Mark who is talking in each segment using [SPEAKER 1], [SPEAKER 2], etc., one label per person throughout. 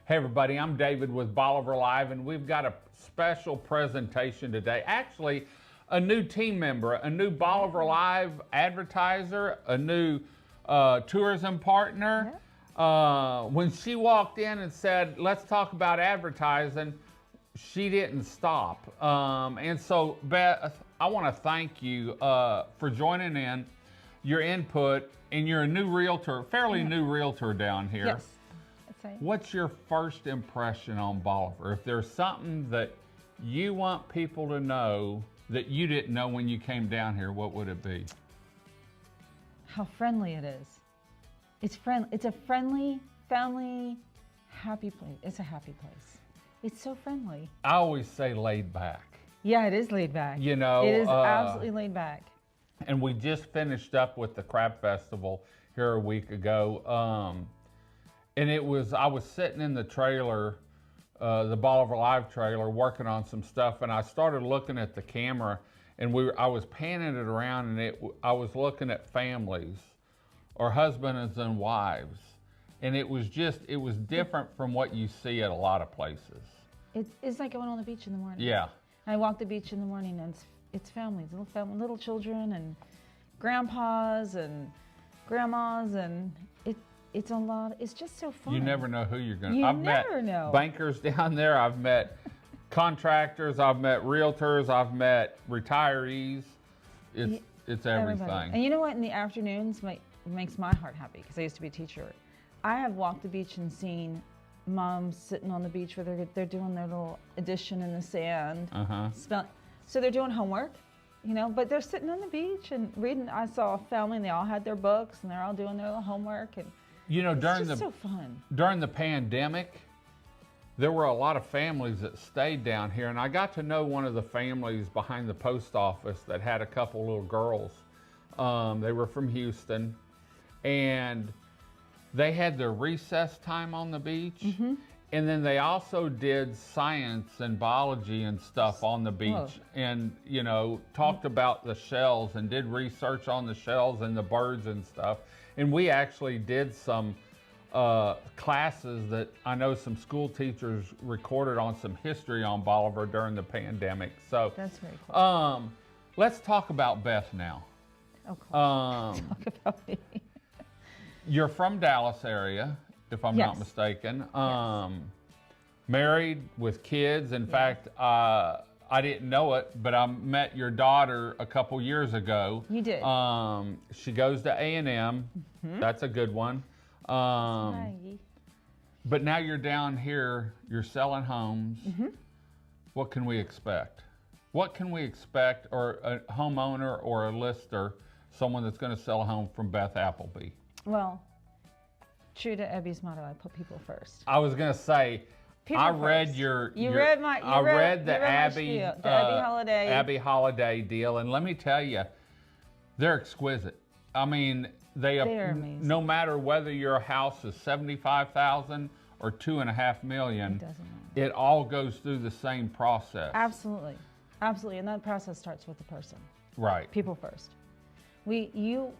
[SPEAKER 1] Hey everybody, I'm David with Bolivar Live, and we've got a special presentation today. Actually, a new team member, a new Bolivar Live advertiser, a new tourism partner. When she walked in and said, let's talk about advertising, she didn't stop. And so, Beth, I want to thank you for joining in, your input, and you're a new realtor, fairly new realtor down here.
[SPEAKER 2] Yes. That's right.
[SPEAKER 1] What's your first impression on Bolivar? If there's something that you want people to know that you didn't know when you came down here, what would it be?
[SPEAKER 2] How friendly it is. It's friendly. It's a friendly, family, happy place. It's a happy place. It's so friendly.
[SPEAKER 1] I always say laid back.
[SPEAKER 2] Yeah, it is laid back.
[SPEAKER 1] You know,
[SPEAKER 2] it is absolutely laid back.
[SPEAKER 1] And we just finished up with the Crab Festival here a week ago. And I was sitting in the trailer, the Bolivar Live trailer, working on some stuff, and I started looking at the camera, and I was panning it around, and I was looking at families, or husbands and wives, and it was different from what you see at a lot of places.
[SPEAKER 2] It's like going on the beach in the morning.
[SPEAKER 1] Yeah.
[SPEAKER 2] I walk the beach in the morning, and it's families, little children, and grandpas and grandmas, and it's a lot. It's just so fun.
[SPEAKER 1] You never know who you're going to.
[SPEAKER 2] You
[SPEAKER 1] I've
[SPEAKER 2] never
[SPEAKER 1] met
[SPEAKER 2] know.
[SPEAKER 1] bankers down there. I've met contractors. I've met realtors. I've met retirees. It's everything.
[SPEAKER 2] And you know what? In the afternoons, makes my heart happy, because I used to be a teacher. I have walked the beach and seen moms sitting on the beach where they're doing their little addition in the sand. So they're doing homework, you know, but they're sitting on the beach and reading. I saw a family, and they all had their books, and they're all doing their little homework, and
[SPEAKER 1] you know,
[SPEAKER 2] it's so fun.
[SPEAKER 1] During the pandemic, there were a lot of families that stayed down here, and I got to know one of the families behind the post office that had a couple little girls. They were from Houston, and they had their recess time on the beach, and then they also did science and biology and stuff on the beach, and you know, talked about the shells and did research on the shells and the birds and stuff. And we actually did some classes that I know some school teachers recorded on some history on Bolivar during the pandemic. So
[SPEAKER 2] that's very cool.
[SPEAKER 1] Let's talk about Beth now.
[SPEAKER 2] Okay. Talk about me.
[SPEAKER 1] You're from Dallas area, if I'm not mistaken. Married with kids. In fact, I didn't know it, but I met your daughter a couple years ago.
[SPEAKER 2] You did.
[SPEAKER 1] She goes to A&M. That's a good one. But now you're down here, you're selling homes. What can we expect? What can we expect, or a homeowner or a lister, someone that's going to sell a home from Beth Appleby?
[SPEAKER 2] Well, true to Abby's motto, I put people first.
[SPEAKER 1] I was going to say, I read the Abby Holiday deal, and let me tell you, they're exquisite. I mean, they're amazing. No matter whether your house is $75,000 or $2.5 million,
[SPEAKER 2] it doesn't matter.
[SPEAKER 1] It all goes through the same process.
[SPEAKER 2] Absolutely, absolutely, and that process starts with the person.
[SPEAKER 1] Right.
[SPEAKER 2] People first. When you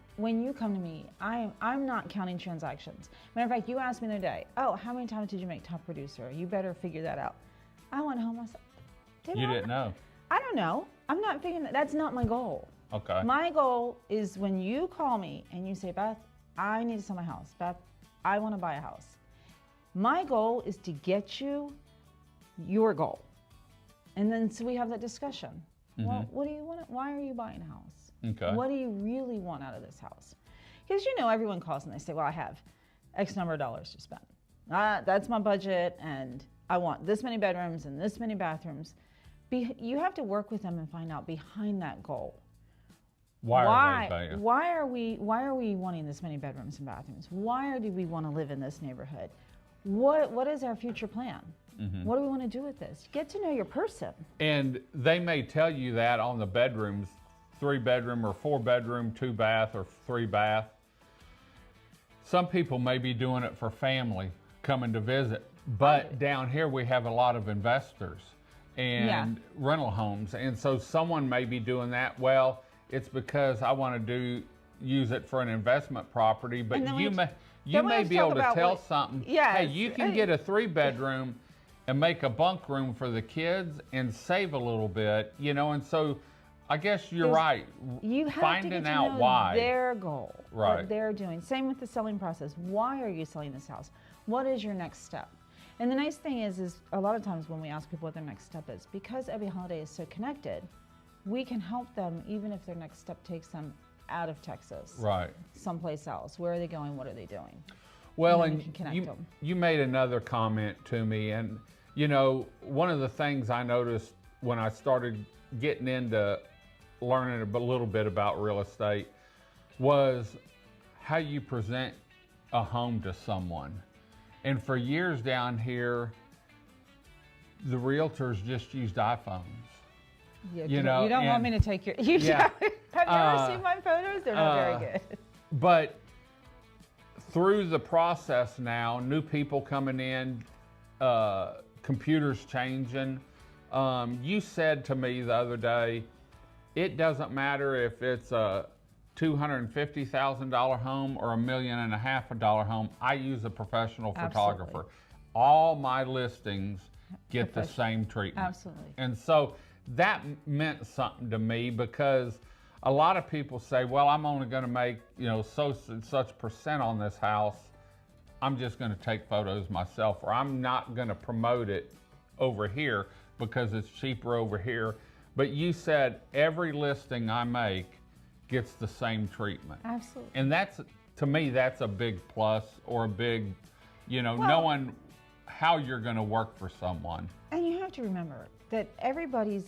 [SPEAKER 2] come to me, I'm not counting transactions. Matter of fact, you asked me the other day, oh, how many times did you make top producer? You better figure that out. I went home, I said,
[SPEAKER 1] you didn't know?
[SPEAKER 2] I don't know. I'm not figuring that. That's not my goal.
[SPEAKER 1] Okay.
[SPEAKER 2] My goal is when you call me and you say, Beth, I need to sell my house. Beth, I want to buy a house. My goal is to get you your goal. And then so we have that discussion. Well, what do you want? Why are you buying a house?
[SPEAKER 1] Okay.
[SPEAKER 2] What do you really want out of this house? Because you know, everyone calls and they say, well, I have X number of dollars to spend. That's my budget, and I want this many bedrooms and this many bathrooms. You have to work with them and find out behind that goal. Why are we wanting this many bedrooms and bathrooms? Why do we want to live in this neighborhood? What is our future plan? What do we want to do with this? Get to know your person.
[SPEAKER 1] And they may tell you that on the bedrooms, 3-bedroom or 4-bedroom, 2-bath or 3-bath. Some people may be doing it for family coming to visit, but down here we have a lot of investors and rental homes, and so someone may be doing that. Well, it's because I want to use it for an investment property, but you
[SPEAKER 2] Then we
[SPEAKER 1] may
[SPEAKER 2] have to
[SPEAKER 1] be
[SPEAKER 2] talk
[SPEAKER 1] able to
[SPEAKER 2] about
[SPEAKER 1] tell
[SPEAKER 2] what-
[SPEAKER 1] something.
[SPEAKER 2] Yes.
[SPEAKER 1] Hey, you can get a 3-bedroom and make a bunk room for the kids and save a little bit, you know, and so I guess you're right.
[SPEAKER 2] You have
[SPEAKER 1] Finding
[SPEAKER 2] to get to
[SPEAKER 1] out
[SPEAKER 2] know
[SPEAKER 1] why.
[SPEAKER 2] their goal,
[SPEAKER 1] Right.
[SPEAKER 2] what they're doing. Same with the selling process. Why are you selling this house? What is your next step? And the nice thing is a lot of times when we ask people what their next step is, because every holiday is so connected, we can help them even if their next step takes them out of Texas,
[SPEAKER 1] Right.
[SPEAKER 2] someplace else. Where are they going? What are they doing?
[SPEAKER 1] Well,
[SPEAKER 2] then we
[SPEAKER 1] and
[SPEAKER 2] can connect
[SPEAKER 1] you,
[SPEAKER 2] them.
[SPEAKER 1] you made another comment to me, and you know, one of the things I noticed when I started getting into learning a little bit about real estate was how you present a home to someone. And for years down here, the realtors just used iPhones.
[SPEAKER 2] Yeah,
[SPEAKER 1] You know,
[SPEAKER 2] you don't want
[SPEAKER 1] and-
[SPEAKER 2] me to take your. You
[SPEAKER 1] Yeah.
[SPEAKER 2] have you ever seen my photos? They're not very good.
[SPEAKER 1] But through the process now, new people coming in, computers changing. You said to me the other day, it doesn't matter if it's a $250,000 home or $1.5 million home. I use a professional photographer.
[SPEAKER 2] Absolutely.
[SPEAKER 1] All my listings get the same treatment.
[SPEAKER 2] Absolutely.
[SPEAKER 1] And so that meant something to me because a lot of people say, well, I'm only going to make, you know, such percent on this house. I'm just going to take photos myself, or I'm not going to promote it over here because it's cheaper over here. But you said every listing I make gets the same treatment.
[SPEAKER 2] Absolutely.
[SPEAKER 1] And that's, to me, that's a big plus, or a big, you know, knowing how you're going to work for someone.
[SPEAKER 2] And you have to remember that everybody's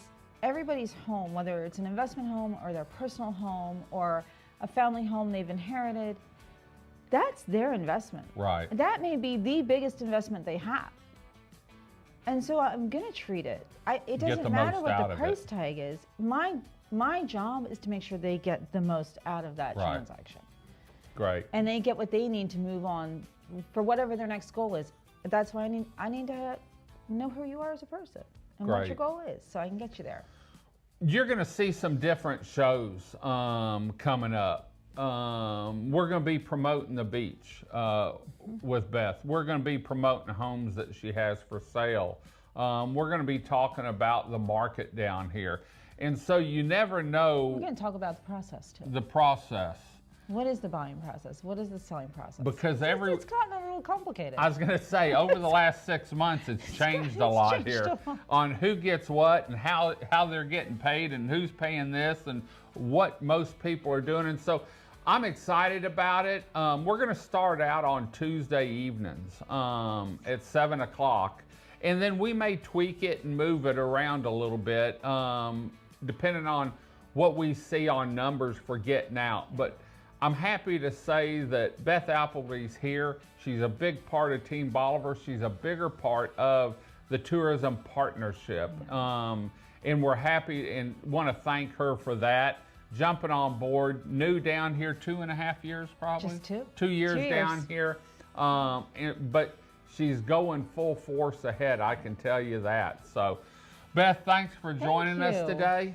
[SPEAKER 2] home, whether it's an investment home or their personal home or a family home they've inherited, that's their investment.
[SPEAKER 1] Right.
[SPEAKER 2] That may be the biggest investment they have. And so I'm going to treat it. It
[SPEAKER 1] Get
[SPEAKER 2] doesn't
[SPEAKER 1] the
[SPEAKER 2] matter
[SPEAKER 1] most
[SPEAKER 2] what
[SPEAKER 1] out
[SPEAKER 2] the
[SPEAKER 1] of
[SPEAKER 2] price
[SPEAKER 1] it.
[SPEAKER 2] tag is. My job is to make sure they get the most out of that
[SPEAKER 1] Right.
[SPEAKER 2] transaction.
[SPEAKER 1] Great.
[SPEAKER 2] And they get what they need to move on for whatever their next goal is. That's why I need to know who you are as a person and what your
[SPEAKER 1] Great.
[SPEAKER 2] goal is, so I can get you there.
[SPEAKER 1] You're going to see some different shows coming up. We're going to be promoting the beach with Beth. We're going to be promoting homes that she has for sale. We're going to be talking about the market down here. And so you never know
[SPEAKER 2] We're going to talk about the process too.
[SPEAKER 1] the process.
[SPEAKER 2] What is the buying process? What is the selling process?
[SPEAKER 1] Because
[SPEAKER 2] it's gotten a little complicated.
[SPEAKER 1] I was going to say, over the last 6 months, it's changed a lot
[SPEAKER 2] changed
[SPEAKER 1] here
[SPEAKER 2] a lot.
[SPEAKER 1] on who gets what and how they're getting paid and who's paying this and what most people are doing. And so I'm excited about it. We're going to start out on Tuesday evenings at 7 o'clock. And then we may tweak it and move it around a little bit, depending on what we see on numbers for getting out. But I'm happy to say that Beth Appleby's here. She's a big part of Team Bolivar. She's a bigger part of the tourism partnership. And we're happy and want to thank her for that. Jumping on board, new down here, 2.5 years probably?
[SPEAKER 2] Just two.
[SPEAKER 1] 2 years
[SPEAKER 2] 2 years.
[SPEAKER 1] down here. But she's going full force ahead, I can tell you that. So, Beth, thanks for joining us
[SPEAKER 2] you.
[SPEAKER 1] today.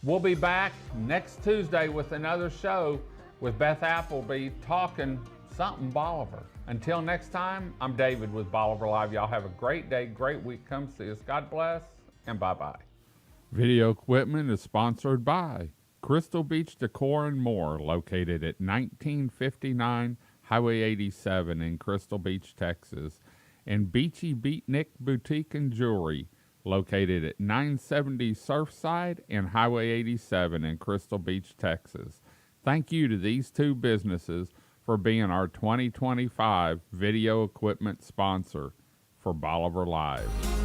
[SPEAKER 1] We'll be back next Tuesday with another show with Beth Appleby talking something Bolivar. Until next time, I'm David with Bolivar Live. Y'all have a great day, great week. Come see us. God bless, and bye-bye. Video equipment is sponsored by Crystal Beach Decor and More, located at 1959 Highway 87 in Crystal Beach, Texas, and Beachy Beatnik Boutique and Jewelry, located at 970 Surfside and Highway 87 in Crystal Beach, Texas. Thank you to these two businesses for being our 2025 video equipment sponsor for Bolivar Live.